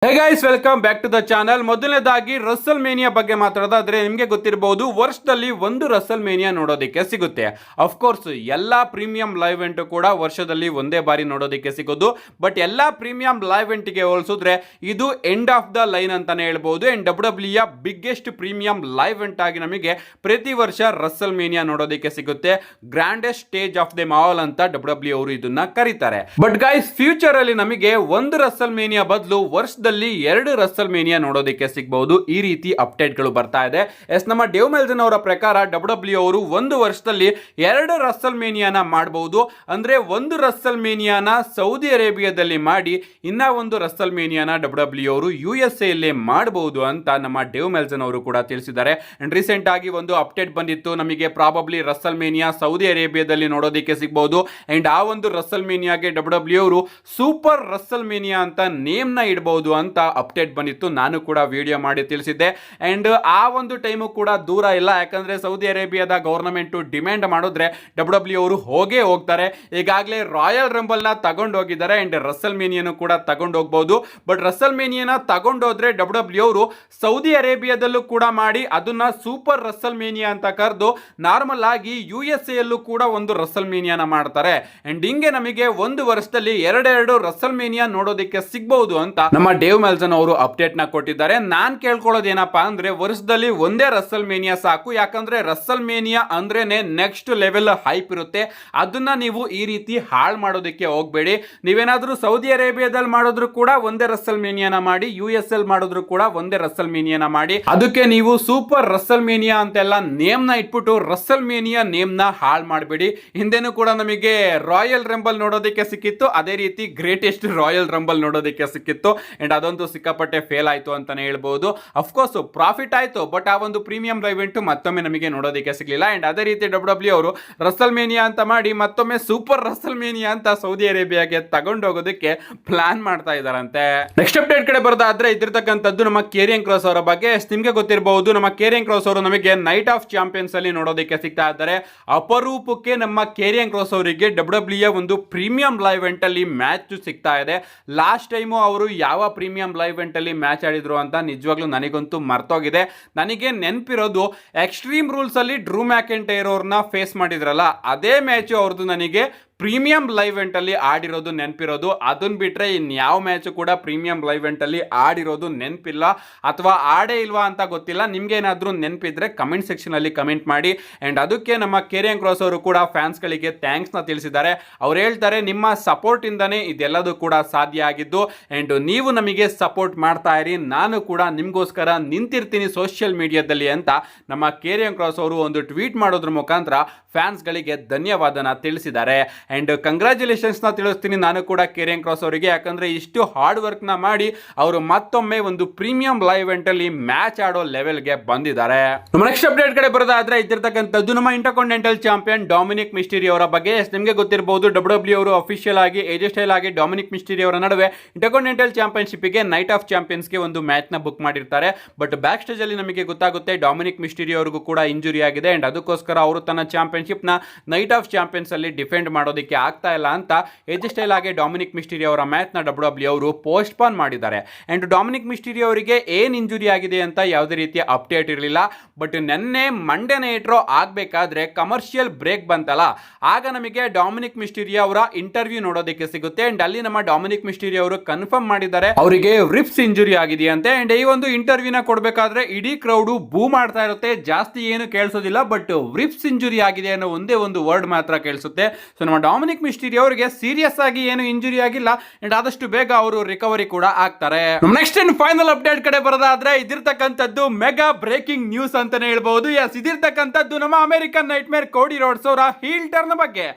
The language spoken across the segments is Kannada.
Hey guys, welcome back to the channel. ಮೊದಲನೇದಾಗಿ ರಸಲ್ ಮೇನಿಯಾ ಬಗ್ಗೆ ಮಾತಾಡೋದಾದ್ರೆ ನಿಮಗೆ ಗೊತ್ತಿರಬಹುದು, ವರ್ಷದಲ್ಲಿ ಒಂದು ರಸಲ್ ಮೇನಿಯಾ ನೋಡೋದಕ್ಕೆ ಸಿಗುತ್ತೆ. ಅಫ್ಕೋರ್ಸ್ ಎಲ್ಲಾ ಪ್ರೀಮಿಯಂ ಲೈವ್ ಇವೆಂಟ್ ಕೂಡ ವರ್ಷದಲ್ಲಿ ಒಂದೇ ಬಾರಿ ನೋಡೋದಕ್ಕೆ ಸಿಗೋದು. ಬಟ್ ಎಲ್ಲಾ ಪ್ರೀಮಿಯಂ ಲೈವ್ ಇವೆಂಟ್ಗೆ ಹೋಲಿಸಿದ್ರೆ ಇದು ಎಂಡ್ ಆಫ್ ದ ಲೈನ್ ಅಂತಾನೆ ಹೇಳ್ಬಹುದು. And W biggest premium live event ಆಗಿ ನಮಗೆ ಪ್ರತಿ ವರ್ಷ ರಸಲ್ ಮೇನಿಯಾ ನೋಡೋದಕ್ಕೆ ಸಿಗುತ್ತೆ. Grandest stage of the mall ಅಂತ ಡಬ್ಲ್ಯೂ ಅವರು ಇದನ್ನ ಕರೀತಾರೆ. ಬಟ್ ಗೈಸ್, ಫ್ಯೂಚರ್ ಅಲ್ಲಿ ನಮಗೆ ಒಂದು ರಸಲ್ ಮೇನಿಯಾ ಬದಲು ವರ್ಷದಲ್ಲಿ ಎರಡು ರಸಲ್ ಮೇನಿಯಾ ನೋಡೋದಕ್ಕೆ ಸಿಗಬಹುದು. ಈ ರೀತಿ ಅಪ್ಡೇಟ್ ಗಳು ಬರ್ತಾ ಇದೆ. ನಮ್ಮ ಡೇವ್ ಮೆಲ್ಜನ್ ಅವರ ಪ್ರಕಾರ ಡಬ್ಲ್ಯೂ ಅವರು ಒಂದು ವರ್ಷದಲ್ಲಿ ಎರಡು ರಸಲ್ ಮೇನಿಯಾನ ಮಾಡಬಹುದು. ಅಂದ್ರೆ ಒಂದು ರಸಲ್ ಮೇನಿಯಾನ ಸೌದಿ ಅರೇಬಿಯಾದಲ್ಲಿ ಮಾಡಿ ಇನ್ನ ಒಂದು ರಸಲ್ ಮೇನಿಯಾನ ಡಬ್ಲ್ಯೂ ಅವರು USA ಅಲ್ಲೇ ಮಾಡಬಹುದು ಅಂತ ನಮ್ಮ ಡೇವ್ ಮೆಲ್ಜನ್ ಅವರು ಕೂಡ ತಿಳಿಸಿದ್ದಾರೆ. ಅಂಡ್ ರೀಸೆಂಟ್ ಆಗಿ ಒಂದು ಅಪ್ಡೇಟ್ ಬಂದಿತ್ತು, ನಮಗೆ ಪ್ರಾಬಬ್ಲಿ ರಸಲ್ ಮೇನಿಯಾ ಸೌದಿ ಅರೇಬಿಯಾದಲ್ಲಿ ನೋಡೋದಕ್ಕೆ ಸಿಗಬಹುದು. ಅಂಡ್ ಆ ಒಂದು ರಸಲ್ ಮೇನಿಯಾಗೆ ಡಬ್ಲ್ಯೂ ಅವರು ಸೂಪರ್ ರಸಲ್ ಮೇನಿಯಾ ಅಂತ ನೇಮ್ ನ ಇಡಬಹುದು ಅಂತ ಅಪ್ಡೇಟ್ ಬಂದಿತ್ತು. ನಾನು ಕೂಡ ವಿಡಿಯೋ ಮಾಡಿ ತಿಳಿಸಿದ್ದೆ. ಅಂಡ್ ಆ ಒಂದು ಟೈಮು ಕೂಡ ದೂರ ಇಲ್ಲ, ಯಾಕಂದ್ರೆ ಸೌದಿ ಅರೇಬಿಯಾದ ಗವರ್ನಮೆಂಟ್ ಡಿಮ್ಯಾಂಡ್ ಮಾಡಿದ್ರೆ ಡಬ್ಲ್ಯೂ ಅವರು ಹೋಗೇ ಹೋಗ್ತಾರೆ. ಈಗಾಗಲೇ ರಾಯಲ್ ರಂಬಲ್ ನ ತಗೊಂಡು ಹೋಗಿದ್ದಾರೆ. ಅಂಡ್ ರಸಲ್ ಮೇನಿಯಾನು ಕೂಡ ತಗೊಂಡು ಹೋಗಬಹುದು. ಬಟ್ ರಸಲ್ ಮೇನಿಯಾನ ತಗೊಂಡೋದ್ರೆ ಡಬ್ಲ್ಯೂ ಅವರು ಸೌದಿ ಅರೇಬಿಯಾದಲ್ಲೂ ಕೂಡ ಮಾಡಿ ಅದನ್ನ ಸೂಪರ್ ರಸಲ್ ಮೇನಿಯಾ ಅಂತ ಕರೆದು ನಾರ್ಮಲ್ ಆಗಿ USA ಯಲ್ಲೂ ಕೂಡ ಒಂದು ರಸಲ್ ಮೇನಿಯಾನ ಮಾಡ್ತಾರೆ. ಅಂಡ್ ಹಿಂಗೆ ನಮಗೆ ಒಂದು ವರ್ಷದಲ್ಲಿ ಎರಡೆರಡು ರಸಲ್ ಮೇನಿಯಾ ನೋಡೋದಕ್ಕೆ ಸಿಗಬಹುದು ಅಂತ ನಮ್ಮ ಡೇವ್ ಮೆಲ್ಜನ್ ಅವರು ಅಪ್ಡೇಟ್ ನ ಕೊಟ್ಟಿದ್ದಾರೆ. ನಾನ್ ಕೇಳ್ಕೊಳ್ಳೋದು ಏನಪ್ಪಾ ಅಂದ್ರೆ, ವರ್ಷದಲ್ಲಿ ಒಂದೇ ರಸಲ್ ಮೇನಿಯಾ ಸಾಕು. ಯಾಕಂದ್ರೆ ರಸಲ್ ಮೇನಿಯಾ ಅಂದ್ರೇನೆ ನೆಕ್ಸ್ಟ್ ಲೆವೆಲ್ ಹೈಪ್ ಇರುತ್ತೆ. ಅದನ್ನ ನೀವು ಈ ರೀತಿ ಹಾಳು ಮಾಡೋದಕ್ಕೆ ಹೋಗ್ಬೇಡಿ. ನೀವೇನಾದ್ರೂ ಸೌದಿ ಅರೇಬಿಯಾದಲ್ಲಿ ಮಾಡಿದ್ರು ಕೂಡ ಒಂದೇ ರಸಲ್ ಮೇನಿಯಾನ ಮಾಡಿ, US ಅಲ್ಲಿ ಮಾಡಿದ್ರು ಕೂಡ ಒಂದೇ ರಸಲ್ ಮೇನಿಯಾನ ಮಾಡಿ. ಅದಕ್ಕೆ ನೀವು ಸೂಪರ್ ರಸಲ್ ಮೇನಿಯಾ ಅಂತೆಲ್ಲ ನೇಮ್ ನ ಇಟ್ಬಿಟ್ಟು ರಸಲ್ ಮೇನಿಯಾ ನೇಮ್ ನ ಹಾಳು ಮಾಡಬೇಡಿ. ಹಿಂದೆನೂ ಕೂಡ ನಮಗೆ ರಾಯಲ್ ರಂಬಲ್ ನೋಡೋದಕ್ಕೆ ಸಿಕ್ಕಿತ್ತು, ಅದೇ ರೀತಿ ಗ್ರೇಟೆಸ್ಟ್ ರಾಯಲ್ ರಂಬಲ್ ನೋಡೋದಕ್ಕೆ ಸಿಕ್ಕಿತ್ತು. ಅಂಡ್ ಅದಂತೂ ಸಿಕ್ಕಾಪಟ್ಟೆ ಫೇಲ್ ಆಯ್ತು ಅಂತಾನೆ ಹೇಳ್ಬಹುದು. ಅಫ್ಕೋರ್ಸ್ ಪ್ರಾಫಿಟ್ ಆಯ್ತು, ಬಟ್ ಆ ಒಂದು ಪ್ರೀಮಿಯಂ ಲೈವ್ ಇವೆಂಟ್ ಮತ್ತೊಮ್ಮೆ ನಮಗೆ ನೋಡೋದಕ್ಕೆ ಸಿಗಲಿಲ್ಲ. ಅಂಡ್ ಅದೇ ರೀತಿ ಡಬ್ಲ್ಯೂ ಅವರು ರಸಲ್ ಮೇನಿಯಾ ಅಂತ ಮಾಡಿ ಮತ್ತೊಮ್ಮೆ ಸೂಪರ್ ರಸಲ್ ಮೇನಿಯಾ ಅಂತ ಸೌದಿ ಅರೇಬಿಯಾಗೆ ತಗೊಂಡೋಗೋದಕ್ಕೆ ಪ್ಲಾನ್ ಮಾಡ್ತಾ ಇದಾರಂತೆ. ನೆಕ್ಸ್ಟ್ ಅಪ್ಡೇಟ್ ಕಡೆ ಬರೋದಾದ್ರೆ ಇದಿರ್ತಕ್ಕಂಥದ್ದು ನಮ್ಮ ಕೇರಿಯನ್ ಕ್ರಾಸ್ ಅವರ ಬಗ್ಗೆ. ನಿಮ್ಗೆ ಗೊತ್ತಿರಬಹುದು, ನಮ್ಮ ಕೇರಿಯನ್ ಕ್ರಾಸ್ ಅವರು ನಮಗೆ ನೈಟ್ ಆಫ್ ಚಾಂಪಿಯನ್ಸ್ ಅಲ್ಲಿ ನೋಡೋದಕ್ಕೆ ಸಿಗ್ತಾ ಇದ್ದಾರೆ. ಅಪರೂಪಕ್ಕೆ ನಮ್ಮ ಕೇರಿಯನ್ ಕ್ರಾಸ್ ಅವರಿಗೆ ಡಬ್ಲ್ಯೂ ಒಂದು ಪ್ರೀಮಿಯಂ ಲೈವ್ ಇವೆಂಟ್ ಅಲ್ಲಿ ಮ್ಯಾಚ್ ಸಿಗ್ತಾ ಇದೆ. ಲಾಸ್ಟ್ ಟೈಮು ಅವರು ಯಾವ ಪ್ರೀಮಿಯಂ ಲೈವ್ ಇವೆಂಟ್ ಅಲ್ಲಿ ಮ್ಯಾಚ್ ಆಡಿದ್ರು ಅಂತ ನಿಜವಾಗ್ಲೂ ನನಗಂತೂ ಮರ್ತೋಗಿದೆ. ನನಗೆ ನೆನಪಿರೋದು ಎಕ್ಸ್ಟ್ರೀಮ್ ರೂಲ್ಸ್ ಅಲ್ಲಿ ಡ್ರೂ ಮ್ಯಾಕೆಂಟೈರ್ ಅವ್ರನ್ನ ಫೇಸ್ ಮಾಡಿದ್ರಲ್ಲ, ಅದೇ ಮ್ಯಾಚ್ ಅವ್ರದ್ದು ನನಗೆ ಪ್ರೀಮಿಯಂ ಲೈವ್ ಇವೆಂಟ್ ಅಲ್ಲಿ ಆಡಿರೋದು ನೆನಪಿರೋದು. ಅದನ್ನ ಬಿಟ್ರೆ ಇನ್ಯಾವ ಮ್ಯಾಚ್ ಕೂಡ ಪ್ರೀಮಿಯಂ ಲೈವ್ ಇವೆಂಟ್ ಅಲ್ಲಿ ಆಡಿರೋದು ನೆನಪಿಲ್ಲ, ಅಥವಾ ಆಡೇ ಇಲ್ವಾ ಅಂತ ಗೊತ್ತಿಲ್ಲ. ನಿಮ್ಗೆ ಏನಾದ್ರೂ ನೆನಪಿದ್ರೆ ಕಮೆಂಟ್ ಸೆಕ್ಷನ್ ಅಲ್ಲಿ ಕಮೆಂಟ್ ಮಾಡಿ. ಅಂಡ್ ಅದಕ್ಕೆ ನಮ್ಮ ಕೇರಿಯನ್ ಕ್ರಾಸ್ ಅವರು ಕೂಡ ಫ್ಯಾನ್ಸ್ ಗಳಿಗೆ ಥ್ಯಾಂಕ್ಸ್ ನ ತಿಳಿಸಿದ್ದಾರೆ. ಅವ್ರು ಹೇಳ್ತಾರೆ, ನಿಮ್ಮ ಸಪೋರ್ಟ್ ಇಂದಾನೆ ಇದೆಲ್ಲದೂ ಕೂಡ ಸಾಧ್ಯ ಆಗಿದ್ದು. ಅಂಡ್ ನೀವು ನಮಗೆ ಸಪೋರ್ಟ್ ಮಾಡ್ತಾ ಇರಿ, ನಾನು ಕೂಡ ನಿಮ್ಗೋಸ್ಕರ ನಿಂತಿರ್ತೀನಿ ಸೋಷಿಯಲ್ ಮೀಡಿಯಾದಲ್ಲಿ ಅಂತ ನಮ್ಮ ಕೇರಿಯನ್ ಕ್ರಾಸ್ ಅವರು ಒಂದು ಟ್ವೀಟ್ ಮಾಡೋದ್ರ ಮುಖಾಂತರ ಫ್ಯಾನ್ಸ್ ಗಳಿಗೆ ಧನ್ಯವಾದನ ತಿಳಿಸಿದ್ದಾರೆ. ಅಂಡ್ ಕಂಗ್ರಾಚುಲೇಷನ್ಸ್ ನ ತಿಳಿಸ್ತೀನಿ ನಾನು ಕೂಡ ಕೇರಿಯನ್ ಕ್ರಾಸ್ ಅವರಿಗೆ. ಯಾಕಂದ್ರೆ ಇಷ್ಟು ಹಾರ್ಡ್ ವರ್ಕ್ ನ ಮಾಡಿ ಅವರು ಮತ್ತೊಮ್ಮೆ ಒಂದು ಪ್ರೀಮಿಯಂ ಲೈವ್ ಇವೆಂಟ್ ಅಲ್ಲಿ ಮ್ಯಾಚ್ ಆಡೋ ಲೆವೆಲ್ ಗೆ ಬಂದಿದ್ದಾರೆ. ನಮ್ಮ ನೆಕ್ಸ್ಟ್ ಅಪ್ಡೇಟ್ ಕಡೆ ಬರೋದಾದ್ರೆ ಇದ್ದಿರ್ತಕ್ಕಂಥದ್ದು ನಮ್ಮ ಇಂಟರ್ಕಾಂಟಿನೆಂಟಲ್ ಚಾಂಪಿಯನ್ ಡೊಮಿನಿಕ್ ಮಿಸ್ಟೀರಿಯೋ ಅವರ ಬಗ್ಗೆ. ನಿಮಗೆ ಗೊತ್ತಿರಬಹುದು, ಡಬ್ಲ್ಯೂ ಅವರು ಅಫಿಷಿಯಲ್ ಆಗಿ AJ ಸ್ಟೈಲ್ ಆಗಿ ಡೊಮಿನಿಕ್ ಮಿಸ್ಟೀರಿಯೋ ಅವರ ನಡುವೆ ಇಂಟರ್ಕಾಂಟಿನೆಂಟಲ್ ಚಾಂಪಿಯನ್ಶಿಪ್ ಗೆ ನೈಟ್ ಆಫ್ ಚಾಂಪಿಯನ್ಸ್ ಗೆ ಒಂದು ಮ್ಯಾಚ್ ನ ಬುಕ್ ಮಾಡಿರ್ತಾರೆ. ಬಟ್ ಬ್ಯಾಕ್ ಸ್ಟೇಜ್ ಅಲ್ಲಿ ನಮಗೆ ಗೊತ್ತಾಗುತ್ತೆ ಡೊಮಿನಿಕ್ ಮಿಸ್ಟೀರಿಯೋ ಅವರಿಗೂ ಕೂಡ ಇಂಜುರಿ ಆಗಿದೆ. ಅಂಡ್ ಅದಕ್ಕೋಸ್ಕರ ಅವರು ತನ್ನ ಚಾಂಪಿಯನ್ಶಿಪ್ ನ ನೈಟ್ ಆಫ್ ಚಾಂಪಿಯನ್ಸ್ ಅಲ್ಲಿ ಡಿಫೆಂಡ್ ಮಾಡೋದಕ್ಕೆ ಆಗ್ತಾ ಇಲ್ಲ ಅಂತ AJ ಸ್ಟೈಲ್ ಆಗಿ ಡೊಮಿನಿಕ್ ಮಿಸ್ಟೀರಿಯೋ ಅವರ ಮ್ಯಾಚ್ ನ ಡಬ್ಲ್ಯೂ ಅವರು ಪೋಸ್ಟ್ ಪೋನ್ ಮಾಡಿದ್ದಾರೆ. ಅಂಡ್ ಡೊಮಿನಿಕ್ ಮಿಸ್ಟೀರಿಯೋ ಅವರಿಗೆ ಏನ್ ಇಂಜುರಿ ಆಗಿದೆ ಅಂತ ಯಾವುದೇ ರೀತಿಯ ಅಪ್ಡೇಟ್ ಇರಲಿಲ್ಲ. ಬಟ್ ನಿನ್ನೆ ಮಂಡೇ ನೈಟ್ ಆಗ್ಬೇಕಾದ್ರೆ ಕಮರ್ಷಿಯಲ್ ಬ್ರೇಕ್ ಬಂತಲ್ಲ, ಆಗ ನಮಗೆ ಡೊಮಿನಿಕ್ ಮಿಸ್ಟೀರಿಯೋ ಅವರ ಇಂಟರ್ವ್ಯೂ ನೋಡೋದಕ್ಕೆ ಸಿಗುತ್ತೆ. ಅಂಡ್ ಅಲ್ಲಿ ನಮ್ಮ ಡೊಮಿನಿಕ್ ಮಿಸ್ಟೀರಿಯೋ ಅವರು ಕನ್ಫರ್ಮ್ ಮಾಡಿದ್ದಾರೆ ಅವರಿಗೆ ರಿಪ್ಸ್ ಇಂಜುರಿ ಆಗಿದೆಯಂತೆ. ಅಂಡ್ ಈ ಒಂದು ಇಂಟರ್ವ್ಯೂನ ಕೊಡಬೇಕಾದ್ರೆ ಇಡೀ ಕ್ರೌಡ್ ಬೂ ಮಾಡ್ತಾ ಇರುತ್ತೆ, ಜಾಸ್ತಿ ಏನು ಕೇಳಿಸೋದಿಲ್ಲ. ಬಟ್ ರಿಪ್ಸ್ ಇಂಜುರಿ ಆಗಿದೆ ಅನ್ನೋ ಒಂದೇ ಒಂದು ವರ್ಡ್ ಮಾತ್ರ ಕೇಳಿಸುತ್ತೆ. ಸೊ ನಮ್ಮ ಡೊಮಿನಿಕ್ ಮಿಸ್ಟೀರಿಯೋ ಅವರಿಗೆ ಸೀರಿಯಸ್ ಆಗಿ ಏನು ಇಂಜುರಿ ಆಗಿಲ್ಲ. ಅಂಡ್ ಆದಷ್ಟು ಬೇಗ ಅವರು ರಿಕವರಿ ಕೂಡ ಆಗ್ತಾರೆ. ನೆಕ್ಸ್ಟ್ ಅಂಡ್ ಫೈನಲ್ ಅಪ್ಡೇಟ್ ಕಡೆ ಬರೋದಾದ್ರೆ ಇದಿರ್ತಕ್ಕಂಥದ್ದು ಮೆಗಾ ಬ್ರೇಕಿಂಗ್ ನ್ಯೂಸ್ ಅಂತಾನೆ ಹೇಳ್ಬಹುದು. ಇದಿರ್ತಕ್ಕಂಥದ್ದು ನಮ್ಮ ಅಮೆರಿಕನ್ ನೈಟ್ ಮೇರ್ ಕೋಡಿ ರೋಡ್ಸ್ ಅವರ ಹೀಲ್ ಟರ್ನ್ ಬಗ್ಗೆ.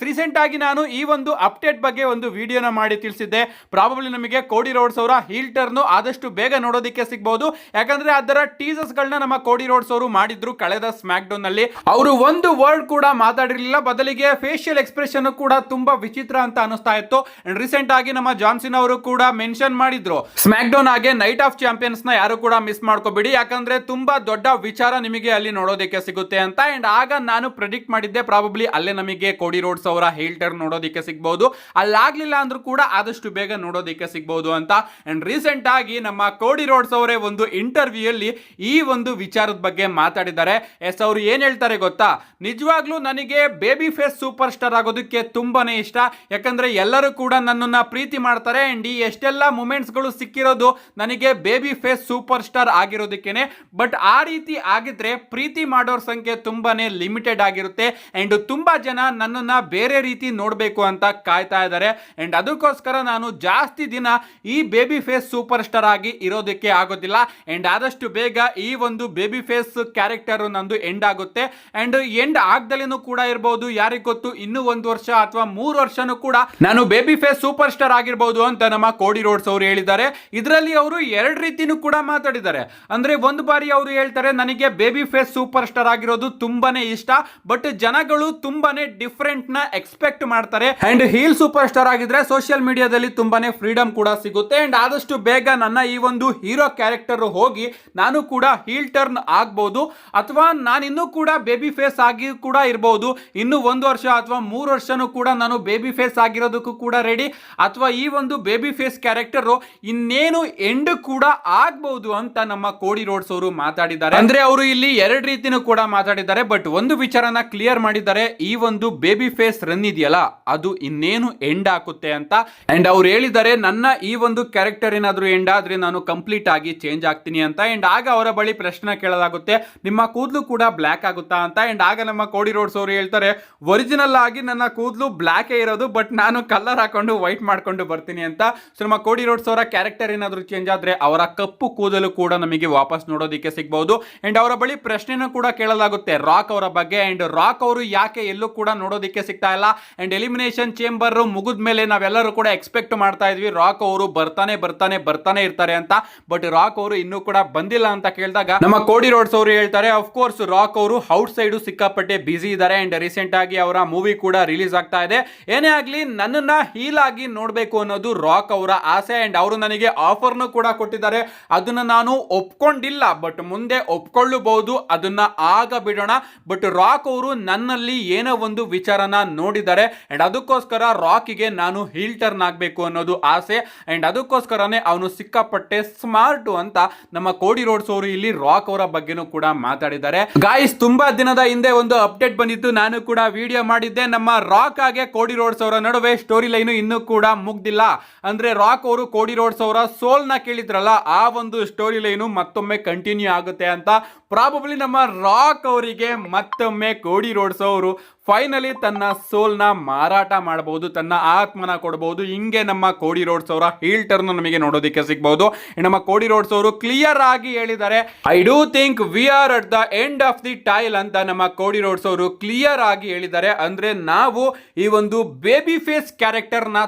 ರೀಸೆಂಟ್ ಆಗಿ ನಾನು ಈ ಒಂದು ಅಪ್ಡೇಟ್ ಬಗ್ಗೆ ಒಂದು ವಿಡಿಯೋನ ಮಾಡಿ ತಿಳಿಸಿದ್ದೆ. ಪ್ರಾಬಬ್ಲಿ ನಮಗೆ ಕೋಡಿ ರೋಡ್ಸ್ ಅವರ ಹೀಲ್ ಟರ್ನ್ ಆದಷ್ಟು ಬೇಗ ನೋಡೋದಕ್ಕೆ ಸಿಗಬಹುದು. ಯಾಕಂದ್ರೆ ಅದರ ಟೀಸರ್ಸ್ ಗಳನ್ನ ನಮ್ಮ ಕೋಡಿ ರೋಡ್ಸ್ ಅವರು ಮಾಡಿದ್ರು ಕಳೆದ ಸ್ಮ್ಯಾಕ್ ಡೌನ್ ನಲ್ಲಿ. ಅವರು ಒಂದು ವರ್ಡ್ ಕೂಡ ಮಾತಾಡಿರಲಿಲ್ಲ, ಬದಲಿಗೆ ಫೇಶಿಯಲ್ ಎಕ್ಸ್ಪ್ರೆಷನ್ ಸಿಚುವೇಶನ್ ಕೂಡ ತುಂಬಾ ವಿಚಿತ್ರ ಅಂತ ಅನಿಸ್ತಾ ಇತ್ತು. ಅಂಡ್ ರೀಸೆಂಟ್ ಆಗಿ ನಮ್ಮ ಜಾನ್ಸಿನ್ ಅವರು ಕೂಡ ಮೆನ್ಷನ್ ಮಾಡಿದ್ರು, ಸ್ಮ್ಯಾಕ್ ಡೌನ್ ಆಗಿ ನೈಟ್ ಆಫ್ ಚಾಂಪಿಯನ್ಸ್ ನ ಯಾರು ಕೂಡ ಮಿಸ್ ಮಾಡ್ಕೋಬೇಡಿ, ಯಾಕಂದ್ರೆ ತುಂಬಾ ದೊಡ್ಡ ವಿಚಾರ ನಿಮಗೆ ಅಲ್ಲಿ ನೋಡೋದಕ್ಕೆ ಸಿಗುತ್ತೆ ಅಂತ. ಅಂಡ್ ಆಗ ನಾನು ಪ್ರೆಡಿಕ್ಟ್ ಮಾಡಿದ್ದೆ ಪ್ರಾಬಬ್ಲಿ ಅಲ್ಲೇ ನಮಗೆ ಕೋಡಿ ರೋಡ್ಸ್ ಅವರ heel turn ನೋಡೋದಕ್ಕೆ ಸಿಗಬಹುದು, ಅಲ್ಲಾಗ್ಲಿಲ್ಲ ಅಂದ್ರೂ ಕೂಡ ಆದಷ್ಟು ಬೇಗ ನೋಡೋದಕ್ಕೆ ಸಿಗಬಹುದು ಅಂತ. ಅಂಡ್ ರೀಸೆಂಟ್ ಆಗಿ ನಮ್ಮ ಕೋಡಿ ರೋಡ್ಸ್ ಅವರೇ ಒಂದು ಇಂಟರ್ವ್ಯೂ ಅಲ್ಲಿ ಈ ಒಂದು ವಿಚಾರದ ಬಗ್ಗೆ ಮಾತಾಡಿದ್ದಾರೆ. ಎಸ್, ಅವರು ಏನ್ ಹೇಳ್ತಾರೆ ಗೊತ್ತಾ, ನಿಜವಾಗ್ಲೂ ನನಗೆ ಬೇಬಿ ಫೇಸ್ ಸೂಪರ್ ಸ್ಟಾರ್ ಆಗೋದಕ್ಕೆ ತುಂಬಾನೇ ಇಷ್ಟ, ಯಾಕಂದ್ರೆ ಎಲ್ಲರೂ ಕೂಡ ನನ್ನನ್ನ ಪ್ರೀತಿ ಮಾಡ್ತಾರೆ. ಅಂಡ್ ಈ ಎಷ್ಟೆಲ್ಲ ಮೂಮೆಂಟ್ಸ್ ಗಳು ಸಿಕ್ಕಿರೋದು ನನಗೆ ಬೇಬಿ ಫೇಸ್ ಸೂಪರ್ ಸ್ಟಾರ್ ಆಗಿರೋದಕ್ಕೇನೆ. ಬಟ್ ಆ ರೀತಿ ಆಗಿದ್ರೆ ಪ್ರೀತಿ ಮಾಡೋರ ಸಂಖ್ಯೆ ತುಂಬಾನೇ ಲಿಮಿಟೆಡ್ ಆಗಿರುತ್ತೆ. ಅಂಡ್ ತುಂಬಾ ಜನ ನನ್ನನ್ನ ಬೇರೆ ರೀತಿ ನೋಡ್ಬೇಕು ಅಂತ ಕಾಯ್ತಾ ಇದ್ದಾರೆ. ಅಂಡ್ ಅದಕ್ಕೋಸ್ಕರ ನಾನು ಜಾಸ್ತಿ ದಿನ ಈ ಬೇಬಿ ಫೇಸ್ ಸೂಪರ್ ಸ್ಟಾರ್ ಆಗಿ ಇರೋದಕ್ಕೆ ಆಗೋದಿಲ್ಲ. ಅಂಡ್ ಆದಷ್ಟು ಬೇಗ ಈ ಒಂದು ಬೇಬಿ ಫೇಸ್ ಕ್ಯಾರೆಕ್ಟರ್ ನಂದು ಎಂಡ್ ಆಗುತ್ತೆ. ಅಂಡ್ ಎಂಡ್ ಆಗ್ದಲೇನು ಕೂಡ ಇರಬಹುದು, ಯಾರಿಗ್ ಗೊತ್ತು, ಇನ್ನು 1 ವರ್ಷ ಅಥವಾ 3 ವರ್ಷನೂ ಕೂಡ ನಾನು ಬೇಬಿ ಫೇಸ್ ಸೂಪರ್ ಸ್ಟಾರ್ ಆಗಿರಬಹುದು ಅಂತ ನಮ್ಮ ಕೋಡಿ ರೋಡ್ಸ್ ಅವರು ಹೇಳಿದ್ದಾರೆ. ಇದರಲ್ಲಿ ಅವರು 2 ರೀತಿನೂ ಕೂಡ ಮಾತಾಡಿದ್ದಾರೆ. ಅಂದ್ರೆ ಒಂದು ಬಾರಿ ಅವರು ಹೇಳ್ತಾರೆ, ನನಗೆ ಬೇಬಿ ಫೇಸ್ ಸೂಪರ್ ಸ್ಟಾರ್ ಆಗಿರೋದು ತುಂಬಾನೇ ಇಷ್ಟ, ಬಟ್ ಜನಗಳು ತುಂಬಾನೇ ಡಿಫರೆಂಟ್ ನ ಎಕ್ಸ್ಪೆಕ್ಟ್ ಮಾಡ್ತಾರೆ. ಅಂಡ್ ಹೀಲ್ ಸೂಪರ್ ಸ್ಟಾರ್ ಆಗಿದ್ರೆ ಸೋಷಿಯಲ್ ಮೀಡಿಯಾದಲ್ಲಿ ತುಂಬಾನೇ ಫ್ರೀಡಮ್ ಕೂಡ ಸಿಗುತ್ತೆ. ಅಂಡ್ ಆದಷ್ಟು ಬೇಗ ನನ್ನ ಈ ಒಂದು ಹೀರೋ ಕ್ಯಾರೆಕ್ಟರ್ ಹೋಗಿ ನಾನು ಕೂಡ ಹೀಲ್ ಟರ್ನ್ ಆಗ್ಬಹುದು, ಅಥವಾ ನಾನು ಇನ್ನೂ ಕೂಡ ಬೇಬಿ ಫೇಸ್ ಆಗಿ ಕೂಡ ಇರಬಹುದು. ಇನ್ನು 1 ವರ್ಷ ಅಥವಾ 3 ವರ್ಷನೂ ಕೂಡ ನಾನು ಬೇಬಿ ಫೇಸ್ ಆಗಿರೋದಕ್ಕೂ ಕೂಡ ರೆಡಿ, ಅಥವಾ ಈ ಒಂದು ಬೇಬಿ ಫೇಸ್ ಕ್ಯಾರೆಕ್ಟರ್ ಇನ್ನೇನು ಎಂಡ್ ಕೂಡ ಆಗ್ಬಹುದು ಅಂತ ನಮ್ಮ ಕೋಡಿ ರೋಡ್ಸ್ ಅವರು ಮಾತಾಡಿದ್ದಾರೆ. ಅಂದ್ರೆ ಅವರು ಇಲ್ಲಿ 2 ರೀತಿನೂ ಕೂಡ ಮಾತಾಡಿದ್ದಾರೆ. ಬಟ್ ಒಂದು ವಿಚಾರನ ಕ್ಲಿಯರ್ ಮಾಡಿದ್ದಾರೆ, ಈ ಒಂದು ಬೇಬಿ ಫೇಸ್ ರನ್ ಇದೆಯಲ್ಲ ಅದು ಇನ್ನೇನು ಎಂಡ್ ಆಗುತ್ತೆ ಅಂತ. ಅಂಡ್ ಅವ್ರು ಹೇಳಿದ್ದಾರೆ, ನನ್ನ ಈ ಒಂದು ಕ್ಯಾರೆಕ್ಟರ್ ಏನಾದ್ರು ಎಂಡ್ ಆದ್ರೆ ನಾನು ಕಂಪ್ಲೀಟ್ ಆಗಿ ಚೇಂಜ್ ಆಗ್ತೀನಿ ಅಂತ. ಅಂಡ್ ಆಗ ಅವರ ಬಳಿ ಪ್ರಶ್ನೆ ಕೇಳಲಾಗುತ್ತೆ, ನಿಮ್ಮ ಕೂದಲು ಕೂಡ ಬ್ಲಾಕ್ ಆಗುತ್ತಾ ಅಂತ. ಅಂಡ್ ಆಗ ನಮ್ಮ ಕೋಡಿ ರೋಡ್ಸ್ ಅವರು ಹೇಳ್ತಾರೆ, ಒರಿಜಿನಲ್ ಆಗಿ ನನ್ನ ಕೂದಲು ಬ್ಲಾಕ್ ಇರೋದು, ಬಟ್ ನಾನು ಕಲರ್ ಹಾಕೊಂಡು ವೈಟ್ ಮಾಡ್ಕೊಂಡು ಬರ್ತೀನಿ ಅಂತ. ಸೊ ನಮ್ಮ ಕೋಡಿ ರೋಡ್ಸ್ ಅವರ ಕ್ಯಾರೆಕ್ಟರ್ ಏನಾದ್ರು ಚೇಂಜ್ ಆದ್ರೆ ಅವರ ಕಪ್ಪು ಕೂದಲು ಕೂಡ ನಮಗೆ ವಾಪಸ್ ನೋಡೋದಕ್ಕೆ ಸಿಗಬಹುದು. ಅಂಡ್ ಅವರ ಬಳಿ ಪ್ರಶ್ನೆನೂ ಕೂಡ ಕೇಳಲಾಗುತ್ತೆ ರಾಕ್ ಅವರ ಬಗ್ಗೆ. ಅಂಡ್ ರಾಕ್ ಅವರು ಯಾಕೆ ಎಲ್ಲೂ ಕೂಡ ನೋಡೋದಕ್ಕೆ ಸಿಗ್ತಾ ಇಲ್ಲ. ಅಂಡ್ ಎಲಿಮಿನೇಷನ್ ಚೇಂಬರ್ ಮುಗಿದ ಮೇಲೆ ನಾವೆಲ್ಲರೂ ಕೂಡ ಎಕ್ಸ್ಪೆಕ್ಟ್ ಮಾಡ್ತಾ ಇದ್ವಿ ರಾಕ್ ಅವರು ಬರ್ತಾನೆ ಇರ್ತಾರೆ ಅಂತ. ಬಟ್ ರಾಕ್ ಅವರು ಇನ್ನೂ ಕೂಡ ಬಂದಿಲ್ಲ ಅಂತ ಕೇಳಿದಾಗ ನಮ್ಮ ಕೋಡಿ ರೋಡ್ಸ್ ಅವರು ಹೇಳ್ತಾರೆ, ಆಫ್ ಕೋರ್ಸ್ ರಾಕ್ ಅವರು ಔಟ್ ಸೈಡ್ ಸಿಕ್ಕಾಪಟ್ಟೆ ಬಿಸಿ ಇದ್ದಾರೆ. ಅಂಡ್ ರೀಸೆಂಟ್ ಆಗಿ ಅವರ ಮೂವಿ ಕೂಡ ರಿಲೀಸ್ ಆಗ್ತಾ ಇದೆ. ಏನೇ ಆಗ್ಲಿ ನನ್ನನ್ನ ಹೀಲ್ ಆಗಿ ನೋಡ್ಬೇಕು ಅನ್ನೋದು ರಾಕ್ ಅವರ ಆಸೆ. ಅಂಡ್ ಅವರು ನನಗೆ ಆಫರ್ನು ಕೂಡ ಕೊಟ್ಟಿದ್ದಾರೆ, ಅದನ್ನ ನಾನು ಒಪ್ಕೊಂಡಿಲ್ಲ, ಬಟ್ ಮುಂದೆ ಒಪ್ಕೊಳ್ಳಬಹುದು, ಅದನ್ನ ಆಗ ಬಿಡೋಣ. ಬಟ್ ರಾಕ್ ಅವರು ನನ್ನಲ್ಲಿ ಏನೋ ಒಂದು ವಿಚಾರನ ನೋಡಿದ್ದಾರೆ. ಅಂಡ್ ಅದಕ್ಕೋಸ್ಕರ ರಾಕಿಗೆ ನಾನು ಹೀಲ್ ಟರ್ನ್ ಆಗ್ಬೇಕು ಅನ್ನೋದು ಆಸೆ. ಅಂಡ್ ಅದಕ್ಕೋಸ್ಕರನೇ ಅವನು ಸಿಕ್ಕಾಪಟ್ಟೆ ಸ್ಮಾರ್ಟ್ ಅಂತ ನಮ್ಮ ಕೋಡಿ ರೋಡ್ಸ್ ಅವರು ಇಲ್ಲಿ ರಾಕ್ ಅವರ ಬಗ್ಗೆನೂ ಕೂಡ ಮಾತಾಡಿದ್ದಾರೆ. ಗಾಯ್ಸ್, ತುಂಬಾ ದಿನದ ಹಿಂದೆ ಒಂದು ಅಪ್ಡೇಟ್ ಬಂದಿತ್ತು, ನಾನು ಕೂಡ ವಿಡಿಯೋ ಮಾಡಿದ್ದೆ. ನಮ್ಮ ರಾಕ್ ಹಾಗೆ ಕೋಡಿ ರೋಡ್ಸ್ ಅವರ ನಡುವೆ ಸ್ಟೋರಿ ಲೈನ್ ಇನ್ನೂ ಕೂಡ ಮುಗ್ದಿಲ್ಲ. ಅಂದ್ರೆ ರಾಕ್ ಅವರು ಕೋಡಿ ರೋಡ್ಸ್ ಅವರ ಸೋಲ್ ನ ಕೇಳಿದ್ರಲ್ಲ, ಆ ಒಂದು ಸ್ಟೋರಿ ಲೈನು ಮತ್ತೊಮ್ಮೆ ಕಂಟಿನ್ಯೂ ಆಗುತ್ತೆ ಅಂತ. ಪ್ರಾಬಬ್ಲಿ ನಮ್ಮ ರಾಕ್ ಅವರಿಗೆ ಮತ್ತೊಮ್ಮೆ ಕೋಡಿ ರೋಡ್ಸ್ ಅವರು ಫೈನಲಿ ತನ್ನ ಸೋಲ್ನ ಮಾರಾಟ ಮಾಡಬಹುದು, ತನ್ನ ಆತ್ಮನ ಕೊಡಬಹುದು. ಹಿಂಗೆ ನಮ್ಮ ಕೋಡಿ ರೋಡ್ಸ್ ಅವರ ಹೀಲ್ ಟರ್ನ್ ನಮಗೆ ನೋಡೋದಕ್ಕೆ ಸಿಗಬಹುದು. ನಮ್ಮ ಕೋಡಿ ರೋಡ್ಸ್ ಅವರು ಕ್ಲಿಯರ್ ಆಗಿ ಹೇಳಿದ್ದಾರೆ, I do think we are at the end of the tail ಅಂತ ನಮ್ಮ ಕೋಡಿ ರೋಡ್ಸ್ ಅವರು ಕ್ಲಿಯರ್ ಆಗಿ ಹೇಳಿದ್ದಾರೆ. ಅಂದ್ರೆ ನಾವು ಈ ಒಂದು ಬೇಬಿ ಫೇಸ್ ಕ್ಯಾರೆಕ್ಟರ್ ನ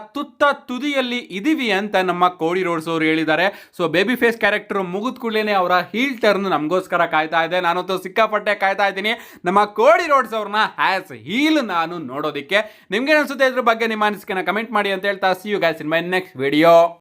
ತುದಿಯಲ್ಲಿ ಇದೀವಿ ಅಂತ ನಮ್ಮ ಕೋಡಿ ರೋಡ್ಸ್ ಅವರು ಹೇಳಿದ್ದಾರೆ. ಸೊ ಬೇಬಿ ಫೇಸ್ ಕ್ಯಾರೆಕ್ಟರ್ ಮುಗಿದ ಕೂಡಲೇ ಅವರ ಹೀಲ್ ಟರ್ನ್ ನಮಗೋಸ್ಕರ ಕಾಯ್ತಾ ಇದೆ. ನಾನಂತೂ ಸಿಕ್ಕಾಪಟ್ಟೆ ಕಾಯ್ತಾ ಇದ್ದೀನಿ ನಮ್ಮ ಕೋಡಿ ರೋಡ್ಸ್ ಅವ್ರನ್ನ ಹ್ಯಾಸ್ ಹೀಲ್ ನಾನು ನೋಡೋದಕ್ಕೆ. ನಿಮ್ಗೆ ಅನ್ಸುತ್ತೆ ಇದ್ರ ಬಗ್ಗೆ ನಿಮ್ಮ ಅನಿಸಿಕೆನ ಕಮೆಂಟ್ ಮಾಡಿ ಅಂತ ಹೇಳ್ತಾ, see you guys in my next video.